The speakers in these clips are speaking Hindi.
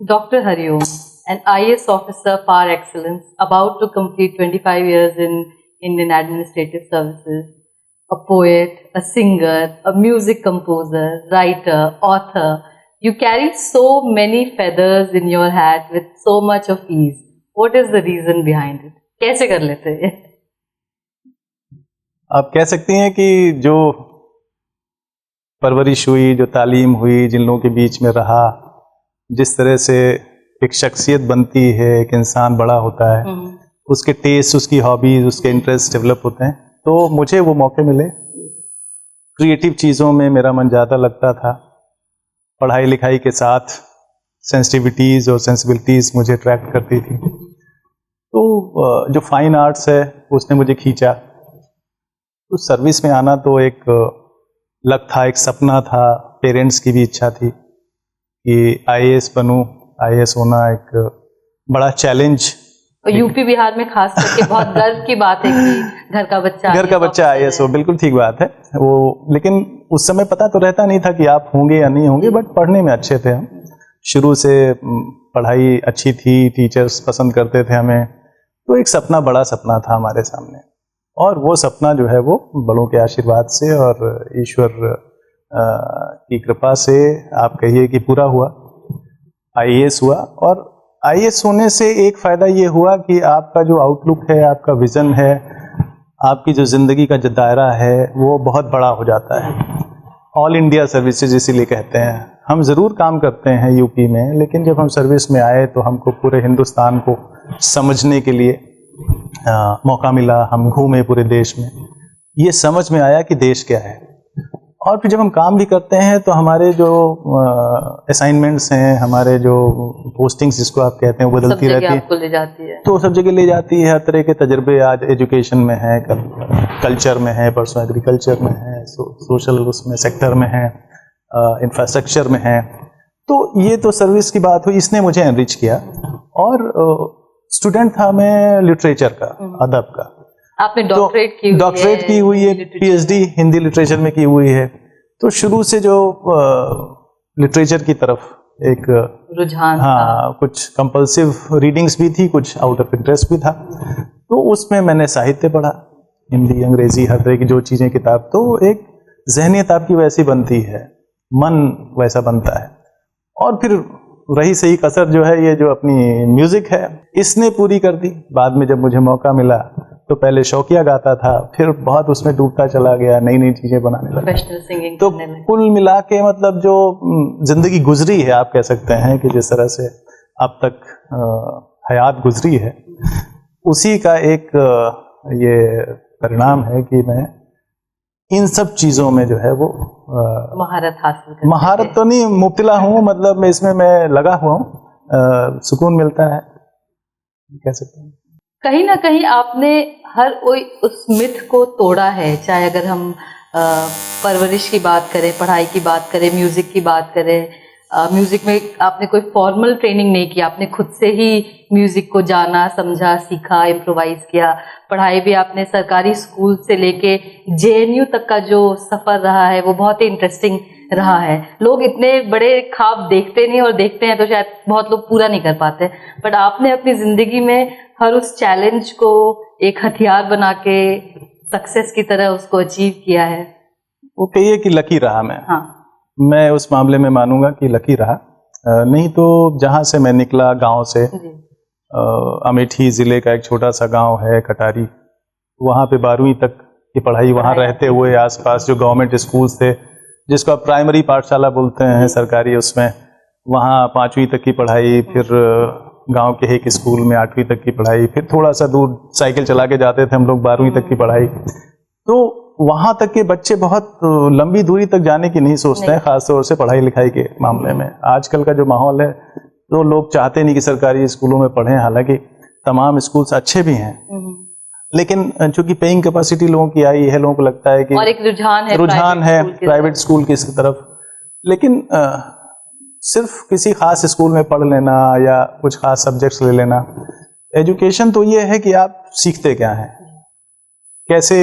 Dr. Hariom, an IAS officer par excellence, about to complete 25 years in Indian Administrative Services, a poet, a singer, a music composer, writer, author. You carry so many feathers in your hat with so much of ease. What is the reason behind it? कैसे कर लेते हैं? आप कह सकती हैं कि जो परवरिश हुई, जो तालीम हुई, जिन लोगों के बीच में रहा, जिस तरह से एक शख्सियत बनती है, एक इंसान बड़ा होता है, उसके टेस्ट, उसकी हॉबीज, उसके इंटरेस्ट डेवलप होते हैं। तो मुझे वो मौके मिले, क्रिएटिव चीज़ों में मेरा मन ज़्यादा लगता था। पढ़ाई लिखाई के साथ सेंसिटिविटीज़ और सेंसिबिलिटीज़ मुझे अट्रैक्ट करती थी। तो जो फाइन आर्ट्स है उसने मुझे खींचा। तो सर्विस में आना तो एक लक था, एक सपना था, पेरेंट्स की भी इच्छा थी कि आईएएस बनूं। आईएएस होना एक बड़ा चैलेंज। यूपी बिहार में खास करके बहुत गर्व की बात है कि घर का बच्चा आईएएस हो। बिल्कुल ठीक बात है वो, लेकिन उस समय पता तो रहता नहीं था कि आप होंगे या नहीं होंगे, बट पढ़ने में अच्छे थे हम। शुरू से पढ़ाई अच्छी थी, टीचर्स पसंद करते थे हमें। तो एक सपना, बड़ा सपना था हमारे सामने, और वो सपना जो है वो बड़ों के आशीर्वाद से और ईश्वर की कृपा से आप कहिए कि पूरा हुआ। आईएएस हुआ, और आईएएस होने से एक फ़ायदा ये हुआ कि आपका जो आउटलुक है, आपका विज़न है, आपकी जो ज़िंदगी का जो दायरा है वो बहुत बड़ा हो जाता है। ऑल इंडिया सर्विसेज इसीलिए कहते हैं। हम ज़रूर काम करते हैं यूपी में, लेकिन जब हम सर्विस में आए तो हमको पूरे हिंदुस्तान को समझने के लिए मौका मिला। हम घूमे पूरे देश में, ये समझ में आया कि देश क्या है। और फिर जब हम काम भी करते हैं तो हमारे जो असाइनमेंट्स हैं, हमारे जो पोस्टिंग्स जिसको आप कहते हैं, वो बदलती रहती है, आपको ले जाती है। तो सब जगह ले जाती है। हर तरह के तजर्बे आज एजुकेशन में है, कल्चर में है, परसों एग्रीकल्चर में है, सोशल उसमें सेक्टर में है, इंफ्रास्ट्रक्चर में है। तो ये तो सर्विस की बात हुई, इसने मुझे एनरिच किया। और स्टूडेंट था मैं लिटरेचर का, अदब का। आपने डॉक्टरेट की हुई है, पीएचडी हिंदी लिटरेचर में की हुई है। तो शुरू से जो लिटरेचर की तरफ एक रुझान, कुछ कंपल्सिव रीडिंग्स भी थी, कुछ आउट ऑफ इंटरेस्ट भी था। तो उसमें मैंने साहित्य पढ़ा, हिंदी, अंग्रेजी, हर तरह की जो चीज़ें, किताब। तो एक ज़हनियत आपकी वैसी बनती है, मन वैसा बनता है। और फिर रही सही कसर जो है, ये जो अपनी म्यूज़िक है, इसने पूरी कर दी। बाद में जब मुझे मौका मिला तो पहले शौकिया गाता था, फिर बहुत उसमें डूबता चला गया, नई नई चीज़ें बनाने लगा। प्रोफेशनल सिंगिंग तो कुल मिला के मतलब जो ज़िंदगी गुजरी है, आप कह सकते हैं कि जिस तरह से अब तक हयात गुजरी है, उसी का एक ये परिणाम है कि मैं इन सब चीज़ों में जो है वो महारत तो नहीं, मुब्तला हूँ, मतलब मैं इसमें मैं लगा हुआ हूँ। सुकून मिलता है, कह सकते हैं। कहीं ना कहीं आपने हर कोई उस मिथ को तोड़ा है, चाहे अगर हम परवरिश की बात करें, पढ़ाई की बात करें, म्यूज़िक की बात करें। म्यूज़िक में आपने कोई फॉर्मल ट्रेनिंग नहीं की, आपने खुद से ही म्यूज़िक को जाना, समझा, सीखा, इम्प्रोवाइज़ किया। पढ़ाई भी आपने सरकारी स्कूल से लेके जेएनयू तक का जो सफ़र रहा है वो बहुत ही इंटरेस्टिंग रहा है। लोग इतने बड़े ख्वाब देखते नहीं, और देखते हैं तो शायद बहुत लोग पूरा नहीं कर पाते, बट आपने अपनी ज़िंदगी में हर उस चैलेंज को एक हथियार बना के सक्सेस की तरह उसको अचीव किया है। वो कहिए कि लकी रहा मैं। मैं उस मामले में मानूंगा कि लकी रहा। नहीं तो जहाँ से मैं निकला, गांव से, अमेठी ज़िले का एक छोटा सा गांव है कटारी, वहाँ पे 12वीं तक की पढ़ाई वहाँ रहते हुए, आसपास जो गवर्नमेंट स्कूल्स थे, जिसको आप प्राइमरी पाठशाला बोलते हैं सरकारी, उसमें वहाँ 5वीं तक की पढ़ाई, फिर गांव के एक स्कूल में 8वीं तक की पढ़ाई, फिर थोड़ा सा दूर साइकिल चला के जाते थे हम लोग 12वीं तक की पढ़ाई। तो वहाँ तक के बच्चे बहुत लंबी दूरी तक जाने की नहीं सोचते हैं, खासतौर से पढ़ाई लिखाई के मामले में। आजकल का जो माहौल है, तो लोग चाहते नहीं कि सरकारी स्कूलों में पढ़ें, हालांकि तमाम स्कूल्स अच्छे भी हैं, लेकिन चूंकि पेइंग कैपेसिटी लोगों की आई है, लोगों को लगता है कि और एक रुझान है प्राइवेट स्कूल की तरफ। लेकिन सिर्फ किसी खास स्कूल में पढ़ लेना या कुछ खास सब्जेक्ट्स ले लेना, एजुकेशन तो ये है कि आप सीखते क्या हैं, कैसे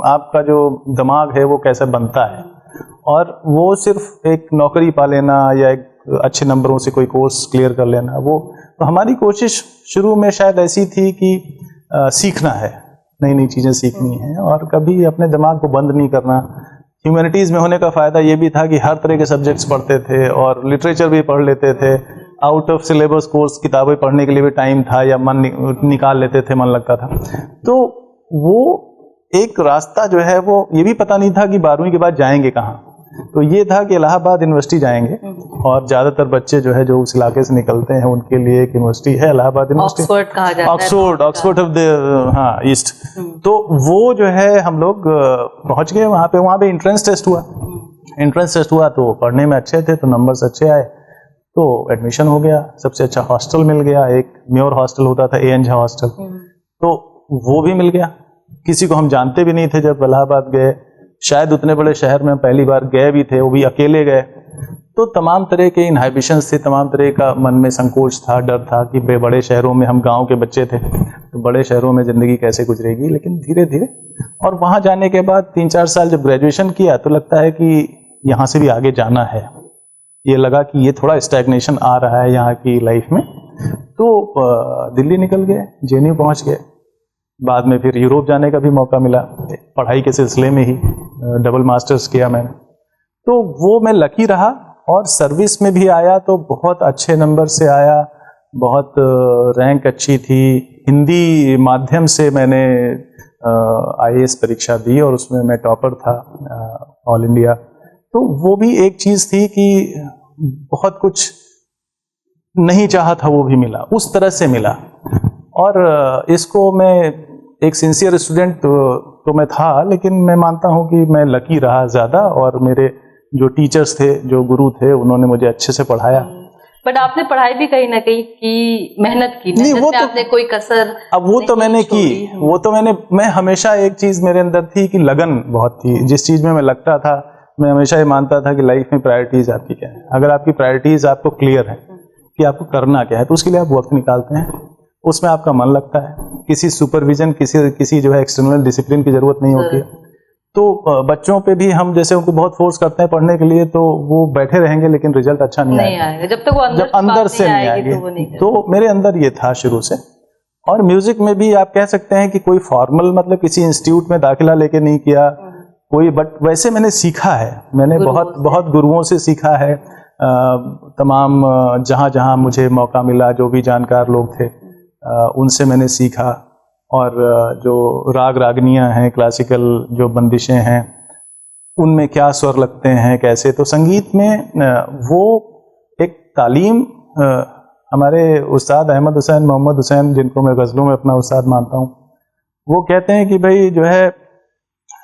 आपका जो दिमाग है वो कैसे बनता है। और वो सिर्फ एक नौकरी पा लेना या एक अच्छे नंबरों से कोई कोर्स क्लियर कर लेना। वो तो हमारी कोशिश शुरू में शायद ऐसी थी कि सीखना है, नई नई चीज़ें सीखनी है और कभी अपने दिमाग को बंद नहीं करना। ह्यूमैनिटीज़ में होने का फ़ायदा ये भी था कि हर तरह के सब्जेक्ट्स पढ़ते थे और लिटरेचर भी पढ़ लेते थे। आउट ऑफ सिलेबस कोर्स किताबें पढ़ने के लिए भी टाइम था या मन निकाल लेते थे, मन लगता था। तो वो एक रास्ता जो है वो ये भी पता नहीं था कि 12वीं के बाद जाएंगे कहाँ। तो ये था कि इलाहाबाद यूनिवर्सिटी जाएंगे और ज़्यादातर बच्चे जो है जो उस इलाके से निकलते हैं उनके लिए एक यूनिवर्सिटी है इलाहाबाद यूनिवर्सिटी, ऑक्सफोर्ड कहा जाता है, ऑक्सफोर्ड ऑफ द ईस्ट। तो वो जो है हम लोग पहुंच गए वहाँ पे एंट्रेंस टेस्ट हुआ तो पढ़ने में अच्छे थे तो नंबर्स अच्छे आए तो एडमिशन हो गया। सबसे अच्छा हॉस्टल मिल गया, एक म्योर हॉस्टल होता था, ए एन झा हॉस्टल, तो वो भी मिल गया। किसी को हम जानते भी नहीं थे जब इलाहाबाद गए, शायद उतने बड़े शहर में हम पहली बार गए भी थे, वो भी अकेले गए। तो तमाम तरह के इनहाइबिशंस थे, तमाम तरह का मन में संकोच था, डर था कि बड़े शहरों में, हम गांव के बच्चे थे तो बड़े शहरों में ज़िंदगी कैसे गुजरेगी। लेकिन धीरे धीरे और वहाँ जाने के बाद 3-4 साल जब ग्रेजुएशन किया तो लगता है कि यहाँ से भी आगे जाना है। ये लगा कि ये थोड़ा स्टैग्नेशन आ रहा है यहाँ की लाइफ में, तो दिल्ली निकल गए, JNU पहुँच गए। बाद में फिर यूरोप जाने का भी मौका मिला, पढ़ाई के सिलसिले में ही डबल मास्टर्स किया मैंने। तो वो मैं लकी रहा और सर्विस में भी आया तो बहुत अच्छे नंबर से आया, बहुत रैंक अच्छी थी। हिंदी माध्यम से मैंने IAS परीक्षा दी और उसमें मैं टॉपर था ऑल इंडिया। तो वो भी एक चीज़ थी कि बहुत कुछ नहीं चाहा था वो भी मिला, उस तरह से मिला। और इसको मैं एक सिंसियर स्टूडेंट तो मैं था, लेकिन मैं मानता हूँ कि मैं लकी रहा ज़्यादा और मेरे जो टीचर्स थे, जो गुरु थे, उन्होंने मुझे अच्छे से पढ़ाया। बट आपने पढ़ाई भी कहीं ना कहीं की, मेहनत की, नहीं वो तो आपने कोई कसर अब वो तो मैंने की, वो तो मैं हमेशा एक चीज़ मेरे अंदर थी कि लगन बहुत थी। जिस चीज़ में मैं लगता था, मैं हमेशा ये मानता था कि लाइफ में प्रायोरिटीज़ आपकी क्या है। अगर आपकी प्रायोरिटीज़ आपको क्लियर है कि आपको करना क्या है तो उसके लिए आप वक्त निकालते हैं, उसमें आपका मन लगता है। किसी सुपरविजन, किसी जो है एक्सटर्नल डिसिप्लिन की ज़रूरत नहीं होती है। तो बच्चों पे भी हम जैसे उनको बहुत फोर्स करते हैं पढ़ने के लिए तो वो बैठे रहेंगे लेकिन रिजल्ट अच्छा नहीं आएगा जब तक वो अंदर से नहीं आएगी। तो मेरे अंदर ये था शुरू से। और म्यूजिक में भी आप कह सकते हैं कि कोई फॉर्मल, मतलब किसी इंस्टीट्यूट में दाखिला लेके नहीं किया कोई, बट वैसे मैंने सीखा है, मैंने बहुत गुरुओं से सीखा है। तमाम जहाँ मुझे मौका मिला, जो भी जानकार लोग थे उनसे मैंने सीखा। और जो राग रागनियाँ हैं, क्लासिकल जो बंदिशें हैं, उनमें क्या स्वर लगते हैं, कैसे। तो संगीत में वो एक तालीम, हमारे उस्ताद अहमद हुसैन, मोहम्मद हुसैन, जिनको मैं गज़लों में अपना उस्ताद मानता हूँ, वो कहते हैं कि भाई जो है,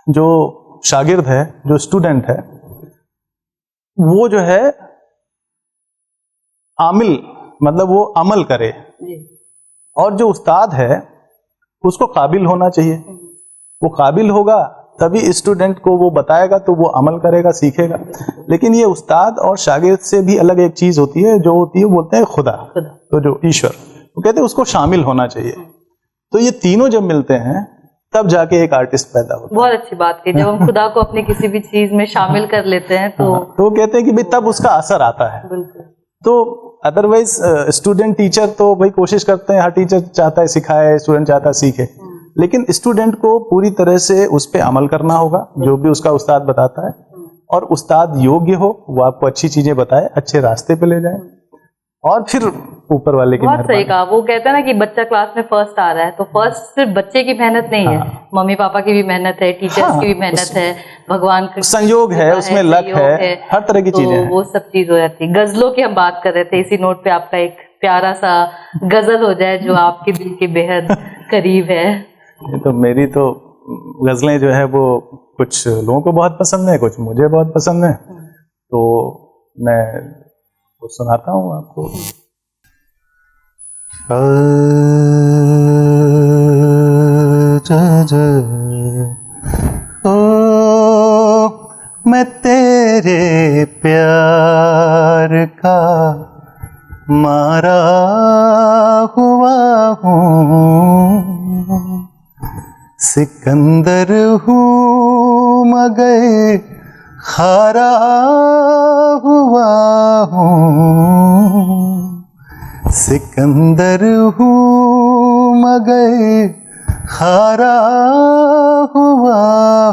जो शागिर्द है, जो स्टूडेंट है, वो जो है आमिल, मतलब वो अमल करे, और जो उस्ताद है उसको काबिल होना चाहिए। वो काबिल होगा तभी स्टूडेंट को वो बताएगा तो वो अमल करेगा, सीखेगा। लेकिन ये उस्ताद और शागिर्द से भी अलग एक चीज होती है, जो होती है बोलते हैं खुदा, तो जो ईश्वर, वो कहते हैं उसको शामिल होना चाहिए। तो ये तीनों जब मिलते हैं तब जाके एक आर्टिस्ट पैदा होता है। बहुत अच्छी बात की, जब हम खुदा को अपनी किसी भी चीज में शामिल कर लेते हैं तो तो कहते हैं कि भाई तब उसका असर आता है। तो अदरवाइज स्टूडेंट टीचर तो भाई कोशिश करते हैं, हर टीचर चाहता है सिखाए, स्टूडेंट चाहता है सीखे, लेकिन स्टूडेंट को पूरी तरह से उस पर अमल करना होगा जो भी उसका उस्ताद बताता है। और उस्ताद योग्य हो, वो आपको अच्छी चीजें बताए, अच्छे रास्ते पे ले जाए, और फिर ऊपर वाले की बहुत सही कहा। वो कहता है ना कि बच्चा क्लास में फर्स्ट आ रहा है तो फर्स्ट सिर्फ बच्चे की मेहनत नहीं है, मम्मी पापा की भी मेहनत है, टीचर्स की भी मेहनत है, भगवान का संयोग है, उसमें लक है, हर तरह की चीजें हैं। वो सब चीज हो जाती है। गजलों की हम बात कर रहे थे, इसी नोट पे आपका एक प्यारा सा गजल हो जाए जो आपके दिल के बेहद करीब है। ये तो मेरी तो गजलें जो है वो कुछ लोगों को बहुत पसंद है, कुछ मुझे बहुत पसंद है, तो मैं वो सुनाता हूँ आपको। ओ मैं तेरे प्यार का मारा हुआ हूँ, सिकंदर हूँ मगर हारा हुआ हूँ, सिकंदर हूँ मगर हारा हुआ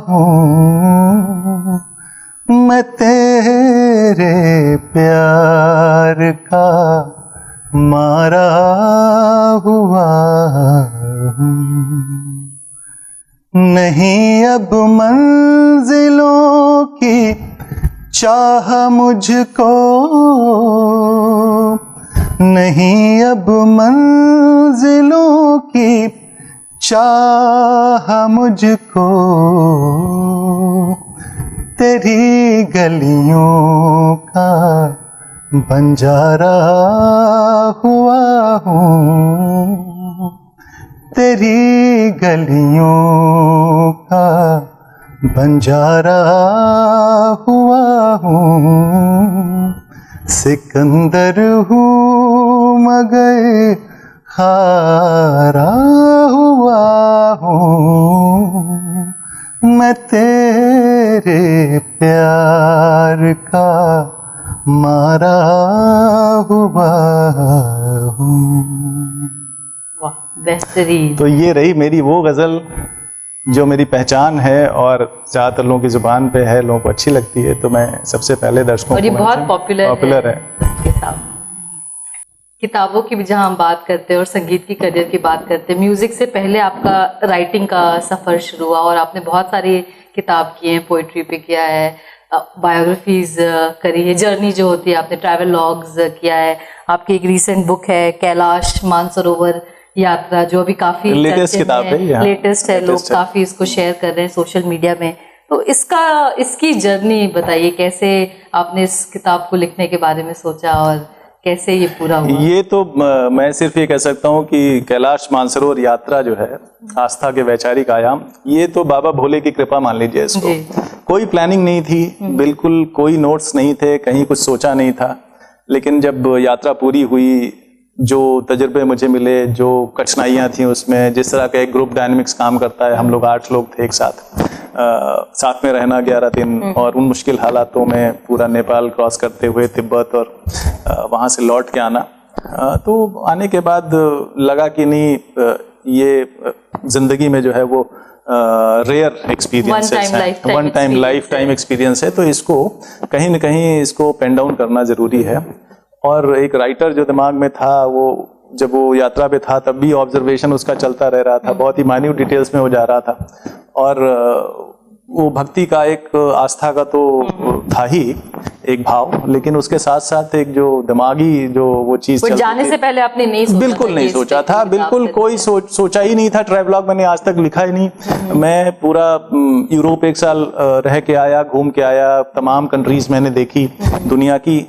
हूँ, मैं तेरे प्यार का मारा हुआ हूँ। नहीं अब मंजिलों की चाह मुझको, नहीं अब मंजिलों की चाह मुझको, तेरी गलियों का बंजारा हुआ हूँ, तेरी गलियों का बंजारा हुआ हूँ, सिकंदर हूँ मगर हारा हुआ हूँ, मैं तेरे प्यार का मारा हुआ हूँ। वाह, बेहतरीन। तो ये रही मेरी वो गज़ल जो मेरी पहचान है और ज़्यादातर लोगों की ज़ुबान पे है, लोगों को अच्छी लगती है, तो मैं सबसे पहले दर्शकों और ये को बहुत पॉपुलर है। किताबों की भी जहाँ हम बात करते हैं और संगीत की करियर की बात करते हैं, म्यूजिक से पहले आपका राइटिंग का सफ़र शुरू हुआ और आपने बहुत सारी किताब की हैं, पोइट्री पे किया है, बायोग्राफीज करी है, जर्नी जो होती है आपने ट्रैवल लॉग्स किया है, आपकी एक रीसेंट बुक है कैलाश मानसरोवर यात्रा जो अभी काफ़ी लेटेस्ट किताब है, लेटेस्ट है, लोग काफ़ी इसको शेयर कर रहे हैं सोशल मीडिया में। तो इसकी जर्नी बताइए, कैसे आपने इस किताब को लिखने के बारे में सोचा और कैसे ये पूरा हुआ? ये तो मैं सिर्फ ये कह सकता हूँ कि कैलाश मानसरोवर यात्रा जो है आस्था के वैचारिक आयाम, ये तो बाबा भोले की कृपा मान लीजिए इसको। कोई प्लानिंग नहीं थी, बिल्कुल कोई नोट्स नहीं थे, कहीं कुछ सोचा नहीं था, लेकिन जब यात्रा पूरी हुई, जो तजुर्बे मुझे मिले, जो कठिनाइयाँ थी उसमें, जिस तरह का एक ग्रुप डायनेमिक्स काम करता है, हम लोग 8 लोग थे एक साथ, साथ में रहना 11 दिन और उन मुश्किल हालातों में पूरा नेपाल क्रॉस करते हुए तिब्बत और वहाँ से लौट के आना, तो आने के बाद लगा कि नहीं, ये जिंदगी में जो है वो रेयर एक्सपीरियंस है, one time life time experience है, तो इसको कहीं न कहीं इसको पेन डाउन करना ज़रूरी है। और एक राइटर जो दिमाग में था, वो जब वो यात्रा पे था तब भी ऑब्जर्वेशन उसका चलता रह रहा था, बहुत ही माइन्यूट डिटेल्स में वो जा रहा था, और वो भक्ति का एक आस्था का तो था ही एक भाव, लेकिन उसके साथ साथ एक जो दिमागी जो वो चीज जाने से पहले आपने नहीं सोचा? बिल्कुल नहीं सोचा था, बिल्कुल कोई सोचा ही नहीं था। ट्रैवलॉग मैंने आज तक लिखा ही नहीं। मैं पूरा यूरोप 1 साल रह के आया, घूम के आया, तमाम कंट्रीज मैंने देखी दुनिया की।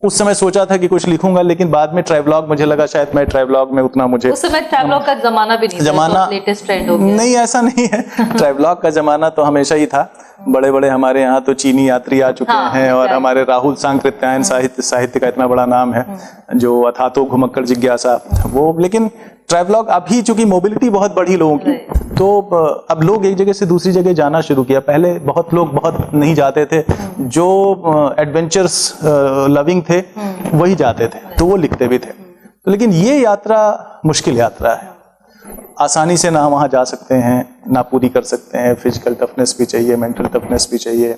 उस समय सोचा था कि कुछ लिखूंगा, लेकिन बाद में ट्रैवलॉग मुझे लगा शायद मैं ट्रैवलॉग में उतना मुझे, उस समय ट्रैवलॉग का जमाना भी नहीं था, जमाना लेटेस्ट ट्रेंड हो गया। नहीं, ऐसा नहीं है। ट्रैवलॉग का जमाना तो हमेशा ही था। बड़े बड़े हमारे यहाँ तो चीनी यात्री आ चुके हैं, और हमारे राहुल सांकृत्यायन साहित्य का इतना बड़ा नाम है, जो अथातो घुमक्कड़ जिज्ञासा वो। लेकिन ट्रैवलॉग अभी चूंकि मोबिलिटी बहुत बढ़ी लोगों की, तो अब लोग एक जगह से दूसरी जगह जाना शुरू किया। पहले बहुत लोग बहुत नहीं जाते थे, जो एडवेंचर्स लविंग थे वही जाते थे, तो वो लिखते भी थे। तो लेकिन ये यात्रा मुश्किल यात्रा है, आसानी से ना वहाँ जा सकते हैं ना पूरी कर सकते हैं। फिजिकल टफनेस भी चाहिए, मेंटल टफनेस भी चाहिए,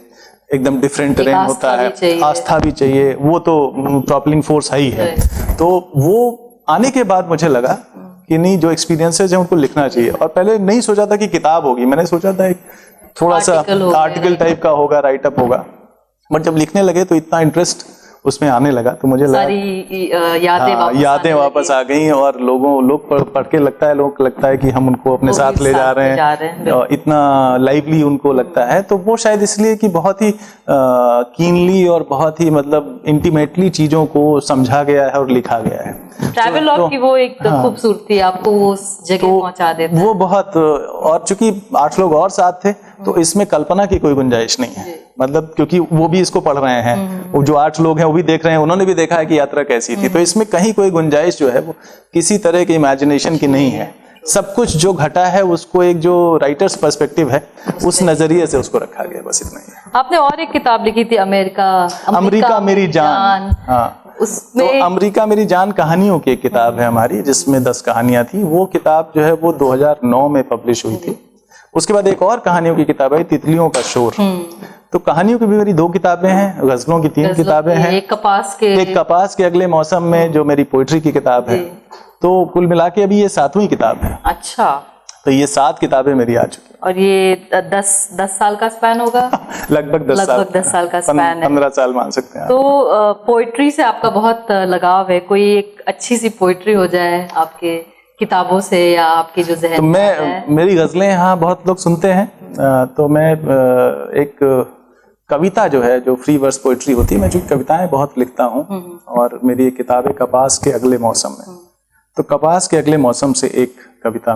एकदम डिफरेंट टेरेन होता है, आस्था भी चाहिए, वो तो प्रॉपलिंग फोर्स है ही है। तो वो आने के बाद मुझे लगा कि नहीं, जो एक्सपीरियंसेस हैं उनको लिखना चाहिए। और पहले नहीं सोचा था कि किताब होगी, मैंने सोचा था एक थोड़ा सा आर्टिकल टाइप का होगा, राइटअप होगा। बट जब लिखने लगे तो इतना इंटरेस्ट उसमें आने लगा, तो मुझे लगा यादें वापस आ गई, और लोग पढ़ के लगता है कि हम उनको अपने साथ ले जा रहे हैं, इतना लाइवली उनको लगता है। तो वो शायद इसलिए कि बहुत ही कीनली और बहुत ही मतलब इंटीमेटली चीजों को समझा गया है और लिखा गया है। ट्रैवलॉग की वो एक खूबसूरती आपको वो उस जगह पहुंचा देता है वो बहुत। और चूंकि 8 लोग और साथ थे, तो इसमें कल्पना की कोई गुंजाइश नहीं है, मतलब क्योंकि वो भी इसको पढ़ रहे हैं, वो जो 8 लोग हैं वो भी देख रहे हैं, उन्होंने भी देखा है कि यात्रा कैसी थी। तो इसमें कहीं कोई गुंजाइश जो है वो किसी तरह की इमेजिनेशन की नहीं है। सब कुछ जो घटा है उसको एक जो राइटर्स पर्सपेक्टिव है उस नजरिए से उसको रखा गया, बस इतना ही। आपने और एक किताब लिखी थी, अमेरिका मेरी जान। हाँ, उसमें तो अमेरिका मेरी जान कहानियों की एक किताब है हमारी, जिसमें 10 कहानियां थी। वो किताब जो है वो 2009 में पब्लिश हुई थी। उसके बाद एक और कहानियों की किताब है, तितलियों का शोर। तो कहानियों की भी मेरी 2 किताबें हैं, गजलों की 3 किताबें हैं, एक कपास के अगले मौसम में जो मेरी पोइट्री की किताब है। तो कुल मिला के अभी ये 7वीं किताब है। अच्छा, तो ये 7 किताबें मेरी आ चुकी हैं। और ये 10 साल का स्पैन होगा? लगभग 10 साल का स्पैन है। 15 साल मान सकते हैं। तो पोइट्री से आपका बहुत लगाव है। कोई एक अच्छी सी पोइट्री हो जाए आपके किताबों से या आपके जो ज़हन तो में है? मेरी गजलें यहाँ बहुत लोग सुनते हैं, तो मैं एक कविता जो है, जो फ्री वर्स पोइट्री होती है, मैं जो कविताएं बहुत लिखता हूँ, और मेरी एक किताब है कपास के अगले मौसम में। तो कपास के अगले मौसम से एक कविता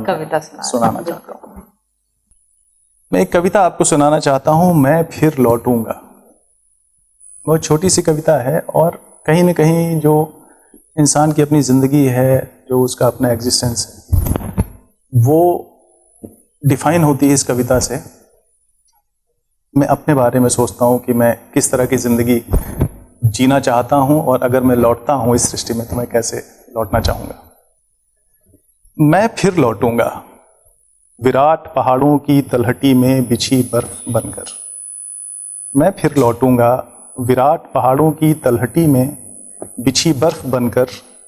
सुनाना चाहता हूँ। मैं एक कविता आपको सुनाना चाहता हूँ, मैं फिर लौटूंगा। बहुत छोटी सी कविता है, और कहीं न कहीं जो इंसान की अपनी जिंदगी है, जो उसका अपना एग्जिस्टेंस है, वो डिफाइन होती है इस कविता से। मैं अपने बारे में सोचता हूँ कि मैं किस तरह की जिंदगी जीना चाहता हूँ, और अगर मैं लौटता हूँ इस सृष्टि में तो मैं कैसे लौटना चाहूँगा। मैं फिर लौटूंगा विराट पहाड़ों की तलहटी में बिछी बर्फ बनकर। मैं फिर लौटूंगा विराट पहाड़ों की तलहटी में बिछी बर्फ बनकर।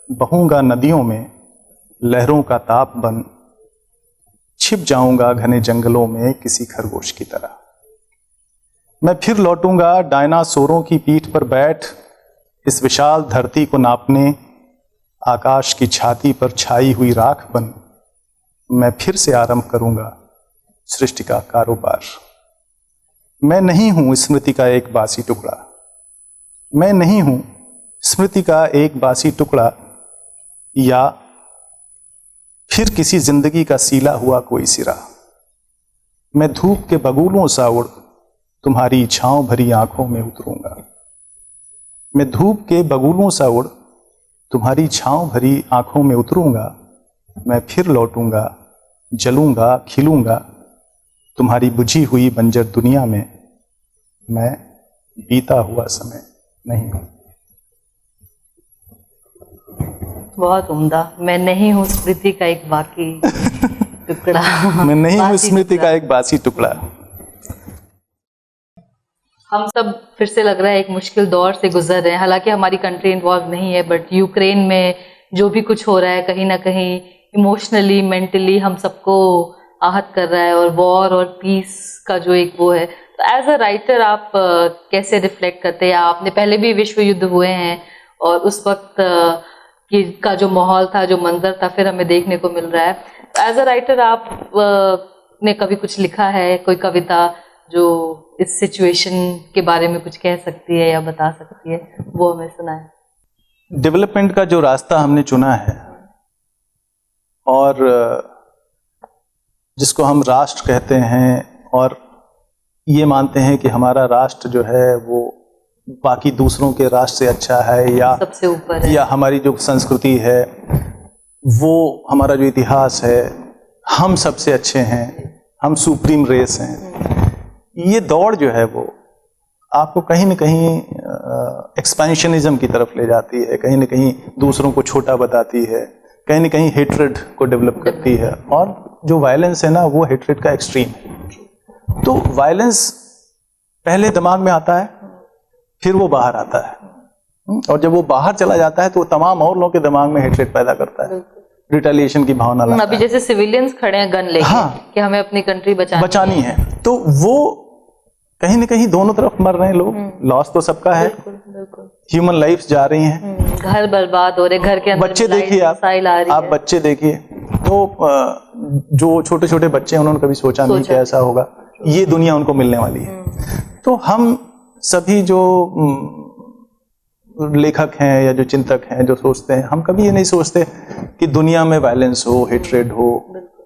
बहूंगा नदियों में लहरों का ताप बन। छिप जाऊंगा घने जंगलों में किसी खरगोश की तरह। मैं फिर लौटूंगा डायनासोरों की पीठ पर बैठ, इस विशाल धरती को नापने आकाश की छाती पर छाई हुई राख बन। मैं फिर से आरंभ करूंगा सृष्टि का कारोबार। मैं नहीं हूं स्मृति का एक बासी टुकड़ा। मैं नहीं हूं स्मृति का एक बासी टुकड़ा, या फिर किसी जिंदगी का सीला हुआ कोई सिरा। मैं धूप के बगुलों सा उड़ तुम्हारी छांव भरी आंखों में उतरूंगा। मैं धूप के बगुलों सा उड़ तुम्हारी छांव भरी आंखों में उतरूंगा। मैं फिर लौटूंगा, जलूंगा, खिलूंगा तुम्हारी बुझी हुई बंजर दुनिया में। मैं बीता हुआ समय नहीं हूं। बहुत उम्दा। मैं नहीं हूँ स्मृति का एक बाकी टुकड़ा। मैं नहीं हूँ स्मृति का एक बासी टुकड़ा। हम सब फिर से लग रहा है एक मुश्किल दौर से गुजर रहे हैं। हालांकि हमारी कंट्री इन्वॉल्व नहीं है, बट यूक्रेन में जो भी कुछ हो रहा है कहीं ना कहीं इमोशनली, मेंटली हम सबको आहत कर रहा है, और वॉर और पीस का जो एक वो है। तो एज अ राइटर आप कैसे रिफ्लेक्ट करते हैं? आपने पहले भी विश्व युद्ध हुए हैं, और उस वक्त का जो माहौल था, जो मंजर था, फिर हमें देखने को मिल रहा है। तो एज अ राइटर आप ने कभी कुछ लिखा है, कोई कविता जो इस सिचुएशन के बारे में कुछ कह सकती है या बता सकती है, वो हमें सुनाए। डेवलपमेंट का जो रास्ता हमने चुना है, और जिसको हम राष्ट्र कहते हैं, और ये मानते हैं कि हमारा राष्ट्र जो है वो बाकी दूसरों के राष्ट्र से अच्छा है, या सबसे ऊपर है, या हमारी जो संस्कृति है, वो हमारा जो इतिहास है, हम सबसे अच्छे हैं, हम सुप्रीम रेस हैं। ये दौड़ जो है वो आपको कहीं न कहीं एक्सपेंशनिज्म की तरफ ले जाती है, कहीं न कहीं दूसरों को छोटा बताती है, कहीं न कहीं हेट्रेड को डेवलप करती है, और जो वायलेंस है ना, वो हेट्रेड का एक्सट्रीम है। तो वायलेंस पहले दिमाग में आता है, फिर वो बाहर आता है, और जब वो बाहर चला जाता है तो तमाम और लोगों के दिमाग में हेट्रेड पैदा करता है, रिटेलिएशन की भावना लाता है। अभी जैसे सिविलियंस खड़े हैं गन लेके, हाँ, कि हमें अपनी कंट्री बचानी है, तो वो कहीं न कहीं दोनों तरफ मर रहे हैं लोग। लॉस तो सबका है, ह्यूमन लाइफ्स जा रही हैं, घर बर्बाद हो रहे, घर के अंदर बच्चे देखिए आप बच्चे देखिए, तो जो छोटे छोटे बच्चे हैं उन्होंने कभी सोचा नहीं कि ऐसा होगा, ये दुनिया उनको मिलने वाली है। तो हम सभी जो लेखक हैं या जो चिंतक हैं, जो सोचते हैं, हम कभी ये नहीं सोचते कि दुनिया में वायलेंस हो, हेट्रेड हो।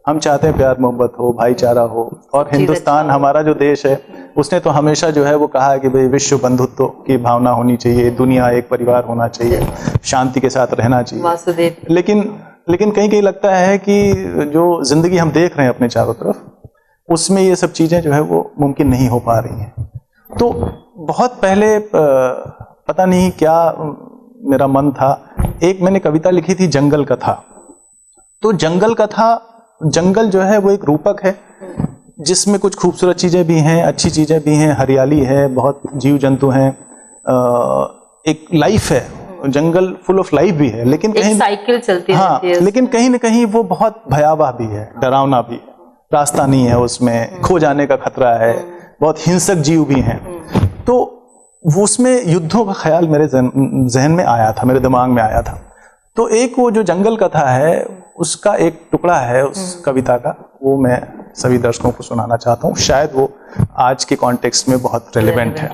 हम चाहते हैं प्यार मोहब्बत हो, भाईचारा हो। और हिंदुस्तान हमारा जो देश है, उसने तो हमेशा जो है वो कहा है कि भाई विश्व बंधुत्व की भावना होनी चाहिए, दुनिया एक परिवार होना चाहिए, शांति के साथ रहना चाहिए। वासुदेव। लेकिन लेकिन कहीं कहीं लगता है कि जो जिंदगी हम देख रहे हैं अपने चारों तरफ उसमें ये सब चीजें जो है वो मुमकिन नहीं हो पा रही हैं। तो बहुत पहले पता नहीं क्या मेरा मन था, एक मैंने कविता लिखी थी जंगल कथा। तो जंगल कथा, जंगल जो है वो एक रूपक है जिसमें कुछ खूबसूरत चीजें भी हैं, अच्छी चीजें भी हैं, हरियाली है, बहुत जीव जंतु हैं, एक लाइफ है, जंगल फुल ऑफ लाइफ भी है, लेकिन कहीं साइकिल चलती हाँ, रहती है लेकिन कहीं ना कहीं वो बहुत भयावह भी है, डरावना भी है, रास्ता नहीं है उसमें, खो जाने का खतरा है, बहुत हिंसक जीव भी हैं। तो वो उसमें युद्धों का ख्याल मेरे जहन में आया था, मेरे दिमाग में आया था। तो एक वो जो जंगल कथा है उसका एक टुकड़ा है उस कविता का, वो मैं सभी दर्शकों को सुनाना चाहता हूँ, शायद वो आज के कॉन्टेक्स्ट में बहुत रेलेवेंट है।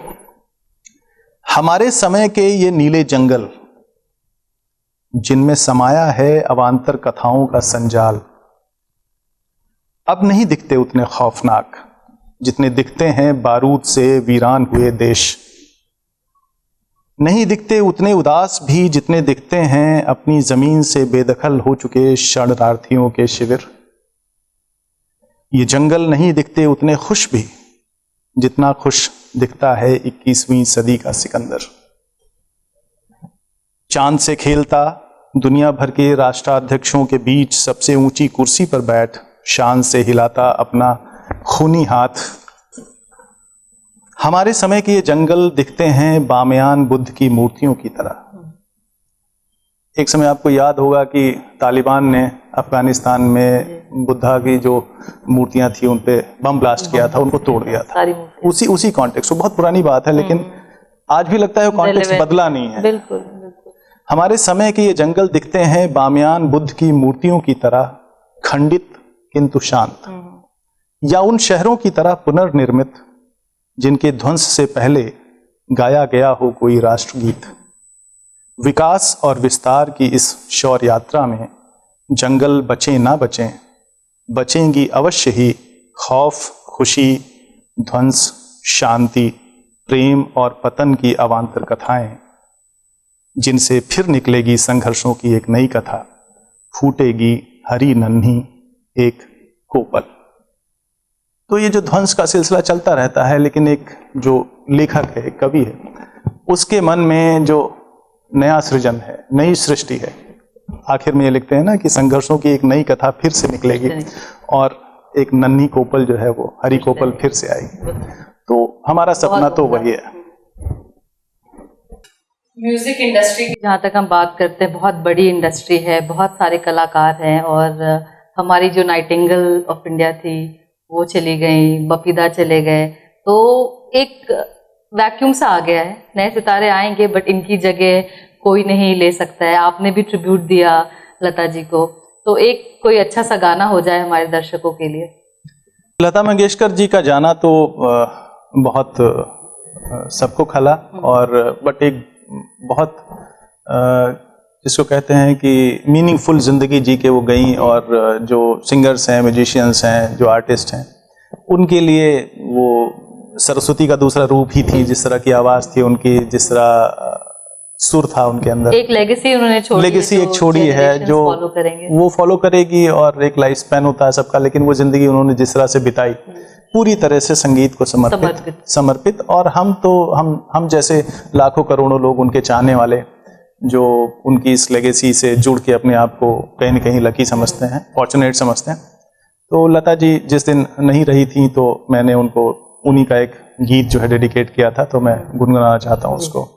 हमारे समय के ये नीले जंगल जिनमें समाया है अवांतर कथाओं का संजाल, अब नहीं दिखते उतने खौफनाक जितने दिखते हैं बारूद से वीरान हुए देश। नहीं दिखते उतने उदास भी जितने दिखते हैं अपनी जमीन से बेदखल हो चुके शरणार्थियों के शिविर। ये जंगल नहीं दिखते उतने खुश भी जितना खुश दिखता है 21वीं सदी का सिकंदर। चांद से खेलता दुनिया भर के राष्ट्राध्यक्षों के बीच सबसे ऊंची कुर्सी पर बैठ शान से हिलाता अपना खूनी हाथ। हमारे समय के ये जंगल दिखते हैं बामियान बुद्ध की मूर्तियों की तरह। एक समय आपको याद होगा कि तालिबान ने अफगानिस्तान में बुद्धा की जो मूर्तियां थी उन पे बम ब्लास्ट किया था, उनको तोड़ दिया था। उसी कॉन्टेक्स्ट, वो बहुत पुरानी बात है लेकिन आज भी लगता है वो कॉन्टेक्स्ट बदला नहीं है। बिल्कुल बिल्कुल। हमारे समय के ये जंगल दिखते हैं बामियान बुद्ध की मूर्तियों की तरह, खंडित किंतु शांत, या उन शहरों की तरह पुनर्निर्मित जिनके ध्वंस से पहले गाया गया हो कोई राष्ट्रगीत। विकास और विस्तार की इस शौर्य यात्रा में जंगल बचे ना बचें, बचेंगी अवश्य ही खौफ, खुशी, ध्वंस, शांति, प्रेम और पतन की अवांतर कथाएं, जिनसे फिर निकलेगी संघर्षों की एक नई कथा, फूटेगी हरी नन्ही एक कोपल। तो ये जो ध्वंस का सिलसिला चलता रहता है, लेकिन एक जो लेखक है, एक कवि है, उसके मन में जो नया सृजन है, नई सृष्टि है, आखिर में ये लिखते हैं ना कि संघर्षों की एक नई कथा फिर से निकलेगी और एक नन्ही कोपल जो है वो हरी कोपल फिर से आएगी। तो हमारा सपना तो वही है। म्यूजिक इंडस्ट्री की जहाँ तक हम बात करते हैं, बहुत बड़ी इंडस्ट्री है, बहुत सारे कलाकार हैं, और हमारी जो नाइटिंगेल ऑफ इंडिया थी वो चली गई, बपीदा चले गए, तो एक वैक्यूम सा आ गया है। नए सितारे आएंगे बट इनकी जगह कोई नहीं ले सकता है। आपने भी ट्रिब्यूट दिया लता जी को, तो एक कोई अच्छा सा गाना हो जाए हमारे दर्शकों के लिए। लता मंगेशकर जी का जाना तो बहुत सबको खला, और बट एक बहुत जिसको कहते हैं कि मीनिंगफुल जिंदगी जी के वो गई, और जो सिंगर्स हैं, म्यूजिशियंस हैं, जो आर्टिस्ट हैं, उनके लिए वो सरस्वती का दूसरा रूप ही थी। जिस तरह की आवाज़ थी उनकी, जिस तरह सुर था उनके अंदर, एक लेगेसी उन्होंने छोड़ी, लेगेसी एक छोड़ी है जो वो फॉलो करेगी, और एक लाइफ स्पैन होता है सबका, लेकिन वो जिंदगी उन्होंने जिस तरह से बिताई, पूरी तरह से संगीत को समर्पित। और हम जैसे लाखों करोड़ों लोग उनके चाहने वाले, जो उनकी इस लेगेसी से जुड़ के अपने आप को कहीं न कहीं लकी समझते हैं, फॉर्चुनेट समझते हैं। तो लता जी जिस दिन नहीं रही थी, तो मैंने उनको उन्हीं का एक गीत जो है डेडिकेट किया था, तो मैं गुनगुनाना चाहता हूँ उसको।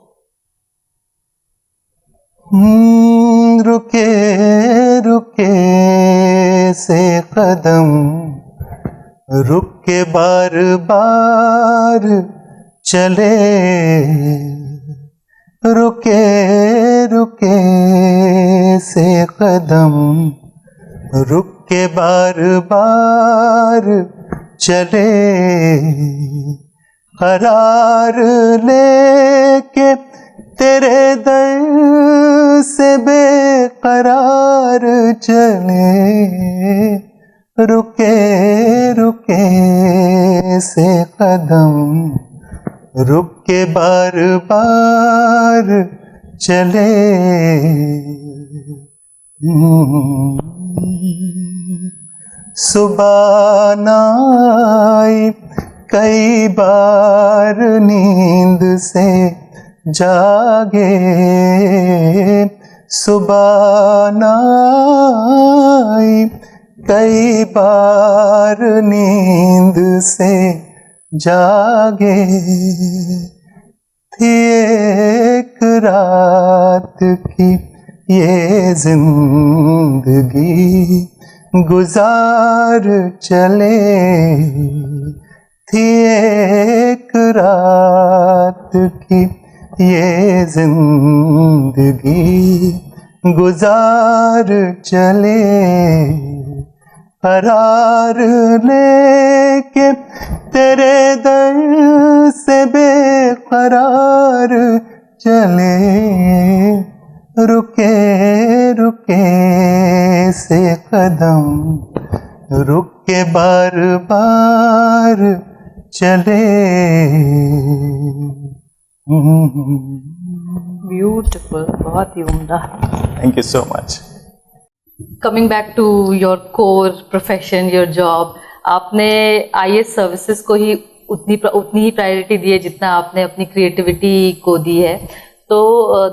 रुके रुके से कदम, रुक के बार बार चले, रुके रुके से कदम, रुक के बार बार चले, करार लेके तेरे दर से बेकरार चले, रुके रुके से कदम, रुक के बार बार चले। सुबह न आई, कई बार नींद से जागे, सुबह न आई, कई बार नींद से जागे, थी एक रात की ये जिंदगी, गुजार चले, थी एक रात की ये जिंदगी, गुजार चले, करार लेके तेरे दर से बेकरार चले, रुके रुके से कदम, रुक के बार बार चले। ब्यूटीफुल, बहुत ही उम्दा। Thank you so much. Coming back to your core profession, your job, आपने आईएएस सर्विसेज को ही उतनी ही प्रायोरिटी दी है जितना आपने अपनी क्रिएटिविटी को दी है। तो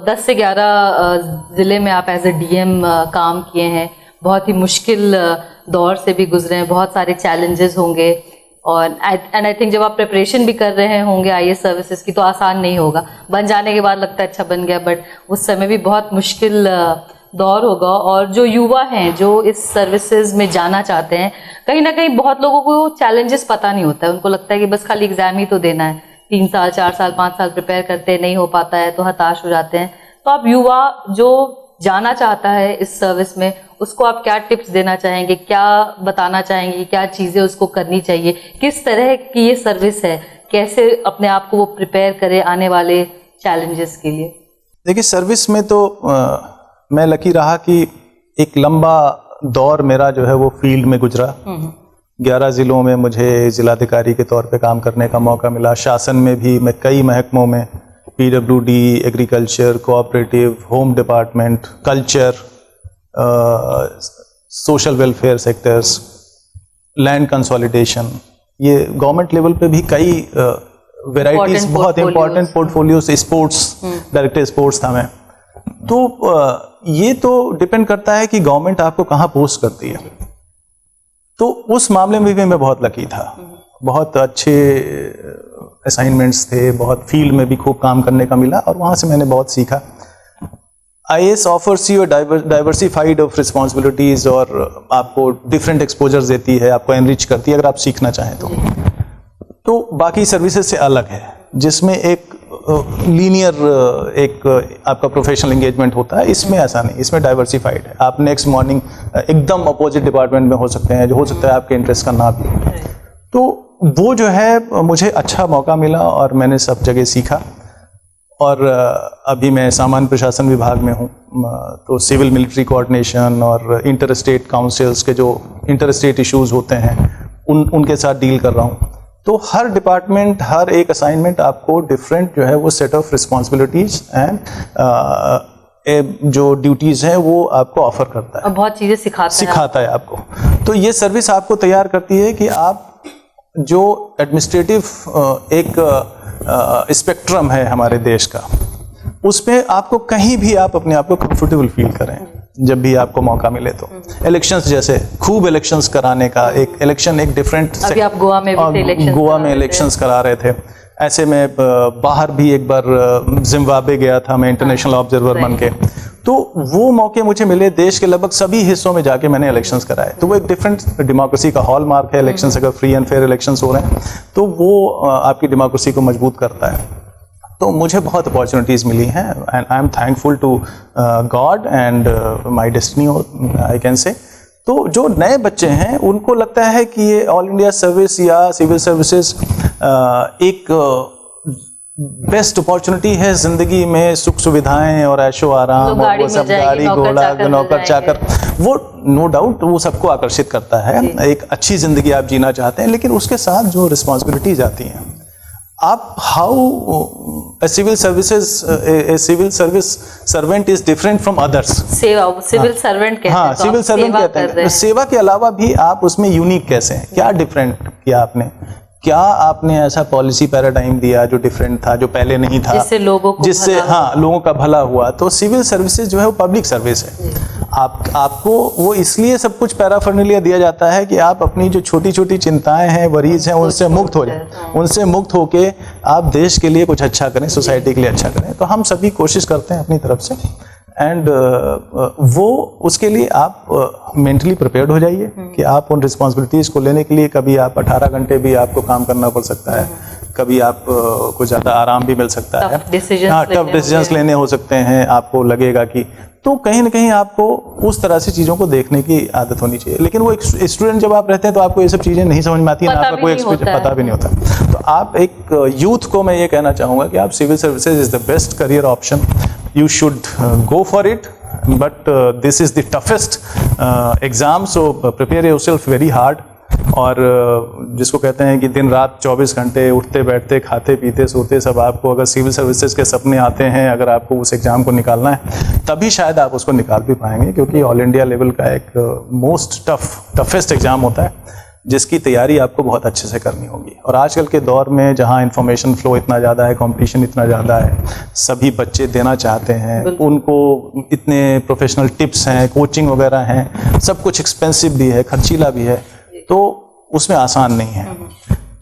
10 से 11 ज़िले में आप एज ए डीएम काम किए हैं, बहुत ही मुश्किल दौर से भी गुजरे हैं, बहुत सारे चैलेंजेस होंगे, और एंड आई थिंक जब आप प्रिपरेशन भी कर रहे होंगे आईएएस सर्विसेज की तो आसान नहीं होगा, बन जाने के बाद लगता है अच्छा बन गया, बट उस समय भी बहुत मुश्किल दौर होगा। और जो युवा हैं जो इस सर्विसेज में जाना चाहते हैं, कहीं ना कहीं बहुत लोगों को चैलेंजेस पता नहीं होता है, उनको लगता है कि बस खाली एग्जाम ही तो देना है, 3 साल 4 साल 5 साल प्रिपेयर करते नहीं हो पाता है तो हताश हो जाते हैं। तो आप युवा जो जाना चाहता है इस सर्विस में, उसको आप क्या टिप्स देना चाहेंगे, क्या बताना चाहेंगे, क्या चीज़ें उसको करनी चाहिए, किस तरह की ये सर्विस है, कैसे अपने आप को वो प्रिपेयर करे आने वाले चैलेंजेस के लिए? देखिए, सर्विस में तो मैं लकी रहा कि एक लंबा दौर मेरा जो है वो फील्ड में गुजरा। 11 ज़िलों में मुझे जिलाधिकारी के तौर पे काम करने का मौका मिला। शासन में भी मैं कई महकमों में, PWD, agriculture, cooperative, home department, culture, social welfare sectors, land consolidation, ये गवर्नमेंट लेवल पे भी कई वेराइटीज, बहुत important portfolios, sports director sports था मैं। तो ये तो डिपेंड करता है कि गवर्नमेंट आपको कहाँ पोस्ट करती है। तो उस मामले में भी मैं बहुत लकी था, बहुत अच्छे असाइनमेंट्स थे, बहुत फील्ड में भी खूब काम करने का मिला और वहाँ से मैंने बहुत सीखा। IAS offers you diversified of responsibilities और आपको डिफरेंट एक्सपोजर्स देती है, आपको एनरिच करती है अगर आप सीखना चाहें तो बाकी सर्विसेज से अलग है, जिसमें एक लीनियर एक आपका प्रोफेशनल एंगेजमेंट होता है। इसमें ऐसा नहीं, इसमें डाइवर्सिफाइड है। आप नेक्स्ट मॉर्निंग एकदम अपोजिट डिपार्टमेंट में हो सकते हैं, जो हो सकता है आपके इंटरेस्ट का ना भी हो। तो वो जो है मुझे अच्छा मौका मिला और मैंने सब जगह सीखा। और अभी मैं सामान्य प्रशासन विभाग में हूँ, तो सिविल मिलिट्री कोऑर्डिनेशन और इंटर स्टेट काउंसिल्स के जो इंटर स्टेट इश्यूज़ होते हैं उनके साथ डील कर रहा हूँ। तो हर डिपार्टमेंट, हर एक असाइनमेंट आपको डिफरेंट जो है वो सेट ऑफ रिस्पॉन्सिबिलिटीज एंड जो ड्यूटीज़ हैं वो आपको ऑफर करता है, बहुत चीज़ें सिखाता है आपको। तो ये सर्विस आपको तैयार करती है कि आप जो एडमिनिस्ट्रेटिव एक स्पेक्ट्रम है हमारे देश का, उसमें आपको कहीं भी आप अपने आप को कंफर्टेबल फील करें जब भी आपको मौका मिले। तो इलेक्शंस, जैसे खूब इलेक्शंस कराने का, एक इलेक्शन एक डिफरेंट, अभी आप गोवा में भी थे, इलेक्शंस करा रहे थे। ऐसे में बाहर भी एक बार जिम्बाब्वे गया था मैं इंटरनेशनल ऑब्जर्वर बन के। तो वो मौके मुझे मिले, देश के लगभग सभी हिस्सों में जाके मैंने इलेक्शंस कराए। तो वो एक डिफरेंट डेमोक्रेसी का हॉलमार्क है। इलेक्शंस अगर फ्री एंड फेयर इलेक्शंस हो रहे हैं तो वो आपकी डेमोक्रेसी को मजबूत करता है। तो मुझे बहुत अपॉर्चुनिटीज़ मिली हैं and I am thankful to God and my destiny, I can say. तो जो नए बच्चे हैं उनको लगता है कि ये ऑल इंडिया सर्विस या सिविल सर्विसेज एक बेस्ट अपॉर्चुनिटी है ज़िंदगी में, सुख सुविधाएं और ऐशो आराम और वो सब, गाड़ी घोड़ा नौकर चाकर, वो नो डाउट वो सबको आकर्षित करता है। एक अच्छी ज़िंदगी आप जीना चाहते हैं, लेकिन उसके साथ जो रिस्पॉन्सिबिलिटीज आती हैं, आप how civil service servant is different from others. Civil servant कहते हैं, हाँ, तो सिविल सर्वेंट कहते हैं। सेवा के अलावा भी आप उसमें यूनिक कैसे हैं, क्या डिफरेंट किया आपने, क्या आपने ऐसा पॉलिसी पैराडाइम दिया जो डिफरेंट था, जो पहले नहीं था, जिससे लोगों को लोगों का भला हुआ। तो सिविल सर्विसेज जो है वो पब्लिक सर्विस है। आपको वो इसलिए सब कुछ पैराफर्नेलिया दिया जाता है कि आप अपनी जो छोटी छोटी चिंताएं हैं, वरीज हैं, उनसे मुक्त हो जाए, उनसे मुक्त होके आप देश के लिए कुछ अच्छा करें, सोसाइटी के लिए अच्छा करें। तो हम सभी कोशिश करते हैं अपनी तरफ से, एंड वो उसके लिए आप मेंटली प्रिपेयर्ड हो जाइए कि आप उन रिस्पॉन्सिबिलिटीज को लेने के लिए कभी आप 18 घंटे भी आपको काम करना पड़ सकता है, कभी आप को ज़्यादा आराम भी मिल सकता है, टफ डिसीजंस लेने हो सकते हैं, आपको लगेगा कि, तो कहीं ना कहीं आपको उस तरह से चीज़ों को देखने की आदत होनी चाहिए। लेकिन वो एक स्टूडेंट जब आप रहते हैं तो आपको ये सब चीज़ें नहीं समझ में आती है, ना आपका कोई एक्सपीरियंस, पता भी नहीं होता। तो आप एक यूथ को मैं ये कहना चाहूँगा कि आप civil services is the best career option, you should go for it, but this is the toughest exam, so prepare yourself very hard। और जिसको कहते हैं कि दिन रात 24 घंटे उठते बैठते खाते पीते सोते सब आपको, अगर सिविल सर्विसेज के सपने आते हैं, अगर आपको उस एग्ज़ाम को निकालना है तभी शायद आप उसको निकाल भी पाएंगे, क्योंकि ऑल इंडिया लेवल का एक मोस्ट टफेस्ट एग्ज़ाम होता है जिसकी तैयारी आपको बहुत अच्छे से करनी होगी। और आजकल के दौर में जहाँ इन्फॉर्मेशन फ्लो इतना ज़्यादा है, कंपटीशन इतना ज़्यादा है, सभी बच्चे देना चाहते हैं, उनको इतने प्रोफेशनल टिप्स हैं, कोचिंग वगैरह हैं, सब कुछ एक्सपेंसिव भी है, खर्चीला भी है, तो उसमें आसान नहीं है।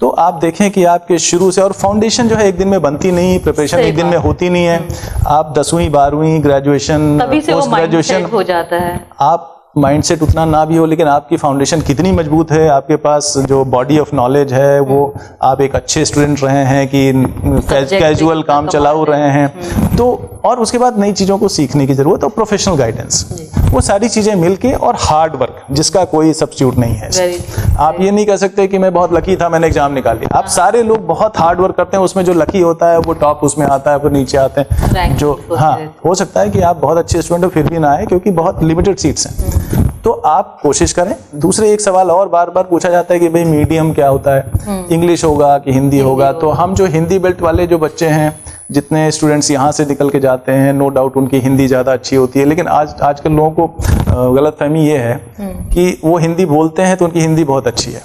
तो आप देखें कि आपके शुरू से, और फाउंडेशन जो है एक दिन में बनती नहीं, प्रिपरेशन एक दिन में होती नहीं है। आप 10वीं 12वीं ग्रेजुएशन, पोस्ट ग्रेजुएशन हो जाता है, आप माइंडसेट उतना ना भी हो, लेकिन आपकी फाउंडेशन कितनी मजबूत है, आपके पास जो बॉडी ऑफ नॉलेज है, वो आप एक अच्छे स्टूडेंट रहे हैं कि कैजुअल काम चलाऊ रहे हैं, तो और उसके बाद नई चीज़ों को सीखने की ज़रूरत, और प्रोफेशनल गाइडेंस, वो सारी चीज़ें मिलके, और हार्ड वर्क जिसका कोई सब्स्टिट्यूट नहीं है। आप ये नहीं कह सकते कि मैं बहुत लकी था मैंने एग्जाम निकाल लिया। आप सारे लोग बहुत हार्ड वर्क करते हैं, उसमें जो लकी होता है वो टॉप उसमें आता है, फिर नीचे आते हैं। जो हाँ, हो सकता है कि आप बहुत अच्छे स्टूडेंट हो फिर भी ना आए, क्योंकि बहुत लिमिटेड सीट्स हैं। तो आप कोशिश करें। दूसरे एक सवाल और बार बार पूछा जाता है कि भाई मीडियम क्या होता है, इंग्लिश होगा कि हिंदी होगा। तो हम जो हिंदी बेल्ट वाले जो बच्चे हैं, जितने स्टूडेंट्स यहाँ से निकल के जाते हैं, नो डाउट उनकी हिंदी ज़्यादा अच्छी होती है, लेकिन आजकल लोगों को गलतफहमी ये है कि वो हिंदी बोलते हैं तो उनकी हिंदी बहुत अच्छी है।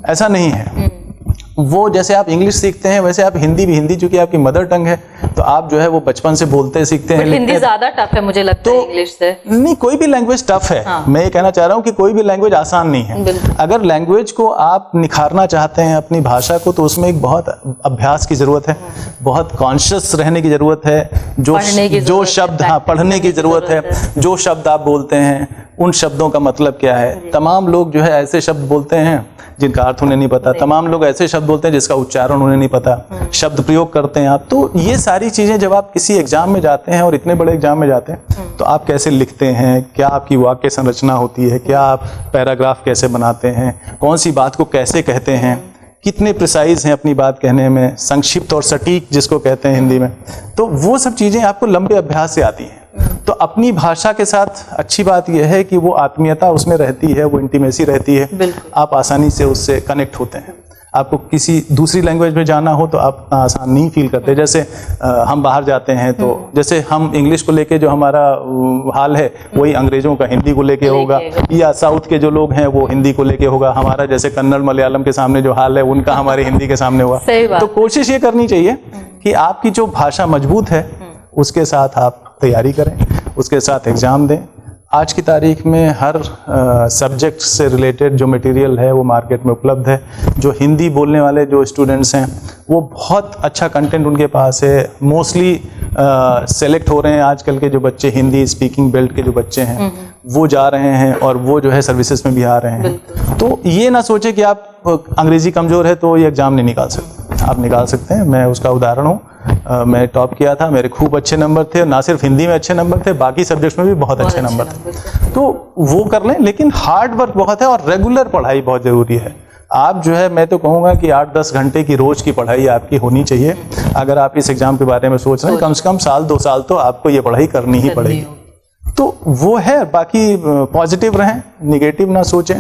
ऐसा नहीं है। वो जैसे आप इंग्लिश सीखते हैं वैसे आप हिंदी भी, हिंदी चूंकि आपकी मदर टंग है तो आप जो है वो बचपन से बोलते सीखते हैं। हिंदी ज्यादा टफ है मुझे लगता है इंग्लिश से। नहीं, कोई भी लैंग्वेज टफ है। हाँ। मैं ये कहना चाह रहा हूँ कि कोई भी लैंग्वेज आसान नहीं है। अगर लैंग्वेज को आप निखारना चाहते हैं अपनी भाषा को, तो उसमें एक बहुत अभ्यास की जरूरत है, बहुत कॉन्शियस रहने की जरूरत है। जो शब्द, हाँ, पढ़ने की जरूरत है। जो शब्द आप बोलते हैं उन शब्दों का मतलब क्या है। तमाम लोग जो है ऐसे शब्द बोलते हैं जिनका अर्थ उन्हें नहीं पता। तमाम लोग ऐसे शब्द बोलते हैं जिसका उच्चारण उन्हें नहीं पता। शब्द प्रयोग करते हैं आप। तो ये सारी चीजें जब आप किसी एग्जाम में जाते हैं और इतने बड़े एग्जाम में जाते हैं, तो आप कैसे लिखते हैं, क्या आपकी वाक्य संरचना होती है, क्या आप पैराग्राफ कैसे बनाते हैं, कौन सी बात को कैसे कहते हैं, कितने प्रिसाइज हैं अपनी बात कहने में, संक्षिप्त और सटीक जिसको कहते हैं हिंदी में। तो वो सब चीजें आपको लंबे अभ्यास से आती हैं। तो अपनी भाषा के साथ अच्छी बात यह है कि वो आत्मीयता उसमें रहती है, वो इंटीमेसी रहती है। आप आसानी से उससे कनेक्ट होते हैं। आपको किसी दूसरी लैंग्वेज में जाना हो तो आप आसान नहीं फील करते। जैसे हम बाहर जाते हैं तो जैसे हम इंग्लिश को लेके जो हमारा हाल है वही अंग्रेजों का हिंदी को लेके होगा, या साउथ के जो लोग हैं वो हिंदी को लेके होगा। हमारा जैसे कन्नड़ मलयालम के सामने जो हाल है उनका हमारे हिंदी के सामने होगा। तो कोशिश ये करनी चाहिए कि आपकी जो भाषा मजबूत है उसके साथ आप तैयारी करें, उसके साथ एग्जाम दें। आज की तारीख में हर सब्जेक्ट से रिलेटेड जो मटेरियल है वो मार्केट में उपलब्ध है। जो हिंदी बोलने वाले जो स्टूडेंट्स हैं वो बहुत अच्छा कंटेंट उनके पास है। मोस्टली सेलेक्ट हो रहे हैं आजकल के जो बच्चे, हिंदी स्पीकिंग बेल्ट के जो बच्चे हैं वो जा रहे हैं और वो जो है सर्विसेज में भी आ रहे हैं। तो ये ना सोचे कि आप अंग्रेजी कमज़ोर है तो ये एग्ज़ाम नहीं निकाल सकते। आप निकाल सकते हैं। मैं उसका उदाहरण हूँ। मैं टॉप किया था, मेरे खूब अच्छे नंबर थे। ना सिर्फ हिंदी में अच्छे नंबर थे, बाकी सब्जेक्ट्स में भी बहुत अच्छे नंबर थे। तो वो कर लें, लेकिन हार्ड वर्क बहुत है और रेगुलर पढ़ाई बहुत ज़रूरी है। आप जो है, मैं तो कहूँगा कि 8-10 घंटे की रोज़ की पढ़ाई आपकी होनी चाहिए। अगर आप इस एग्ज़ाम के बारे में सोच रहे हैं, कम से कम 1-2 साल तो आपको ये पढ़ाई करनी ही पड़ेगी। तो वो है। बाकी पॉजिटिव रहें, निगेटिव ना सोचें।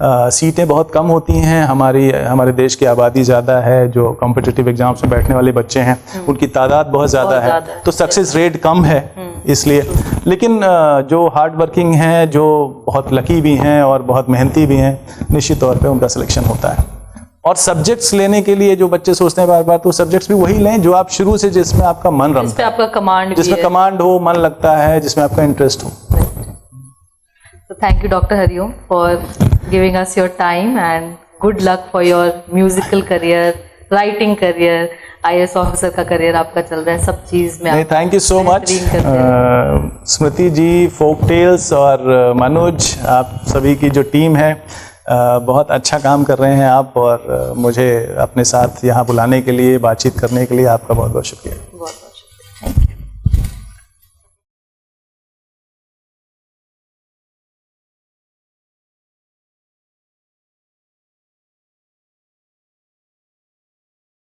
सीटें बहुत कम होती हैं, हमारे देश की आबादी ज़्यादा है, जो कॉम्पिटिटिव एग्जाम्स में बैठने वाले बच्चे हैं उनकी तादाद बहुत ज़्यादा है, तो सक्सेस रेट कम है इसलिए। लेकिन जो हार्ड वर्किंग हैं, जो बहुत लकी भी हैं और बहुत मेहनती भी हैं, निश्चित तौर पे उनका सिलेक्शन होता है। और सब्जेक्ट्स लेने के लिए जो बच्चे सोचते हैं बार बार, तो सब्जेक्ट्स भी वही लें जो आप शुरू से, जिसमें आपका मन रमता है, आपका कमांड, जिसमें कमांड हो, मन लगता है, जिसमें आपका इंटरेस्ट हो। So thank you, Dr. Hariom, for giving us your time, and good luck for your musical career, writing career, IAS officer का करियर आपका चल रहा है, सब चीज में। नहीं, thank you so much Smriti ji, folk tales और मनोज, आप सभी की जो टीम है, बहुत अच्छा काम कर रहे हैं आप, और मुझे अपने साथ यहाँ बुलाने के लिए, बातचीत करने के लिए आपका बहुत बहुत शुक्रिया।